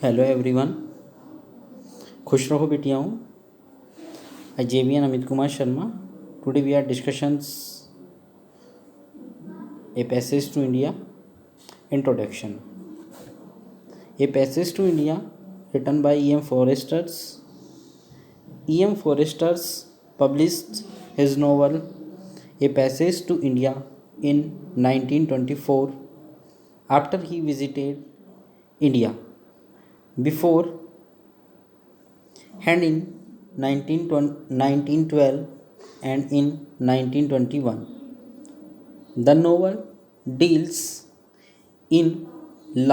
Hello everyone, खुश रहो बेटियाँ। I JVN Amit Kumar Sharma. Today we are discussions a passage to India introduction. A passage to India written by E.M. Foresters. E.M. Foresters published his novel A Passage to India in 1924 after he visited India. Before and in 1912 and in 1921. The novel deals in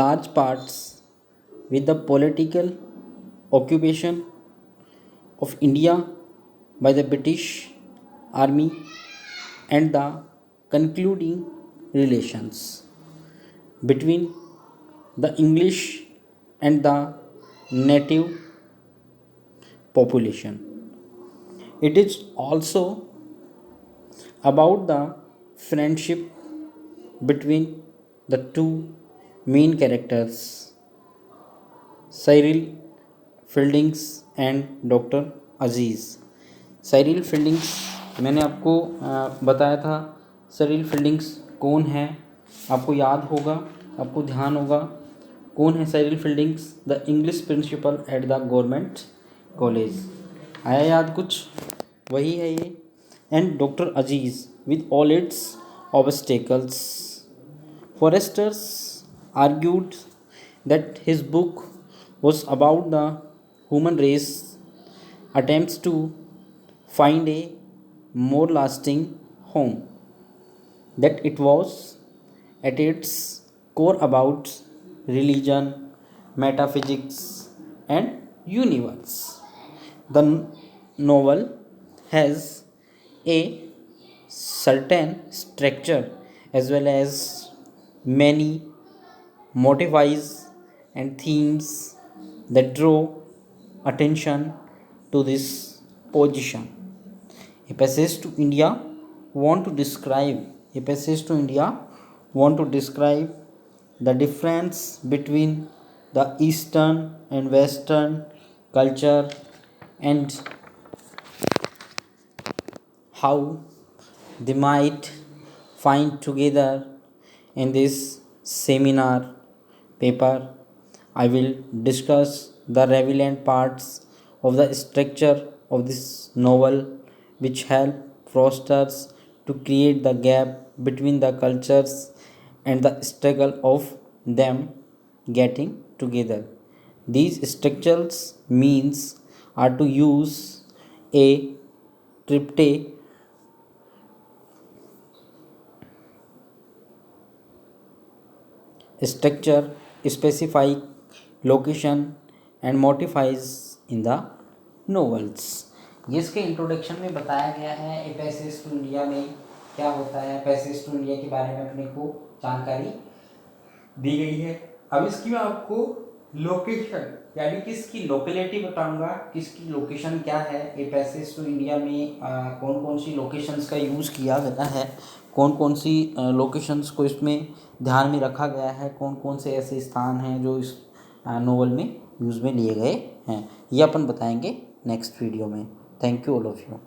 large parts with the political occupation of India by the British Army and the concluding relations between the English and the native population. It is also about the friendship between the two main characters, Cyril Fieldings and doctor Aziz. Cyril Fieldings मैंने आपको बताया था। Cyril fieldings कौन है, आपको याद होगा, आपको ध्यान होगा कौन है Cyril Fieldings. The English principal at the government college. आया याद कुछ? वही है ये। And doctor Aziz with all its obstacles. Forster's argued that his book was about the human race attempts to find a more lasting home, that it was at its core about religion, metaphysics and universe. The novel has a certain structure as well as many motifs and themes that draw attention to this position. A passage to India want to describe the difference between the Eastern and Western culture and how they might find together. In this seminar paper, I will discuss the relevant parts of the structure of this novel which help Foresters to create the gap between the cultures and the struggle of them getting together. These structures means are to use a triptych structure, specify location and motifs in the novels. ये इसके introduction में बताया गया है। ए passage to India में क्या होता है, पैसेज टू इंडिया के बारे में अपने को जानकारी दी गई है। अब इसकी मैं आपको लोकेशन यानी कि इसकी लोकेलिटी बताऊंगा, किसकी लोकेशन क्या है। ए पैसेज टू इंडिया में कौन कौन सी लोकेशंस का यूज़ किया गया है, कौन कौन सी लोकेशंस को इसमें ध्यान में रखा गया है, कौन कौन से ऐसे स्थान हैं जो इस नोवेल में यूज़ में लिए गए हैं, ये अपन बताएंगे नेक्स्ट वीडियो में। Thank you all of you.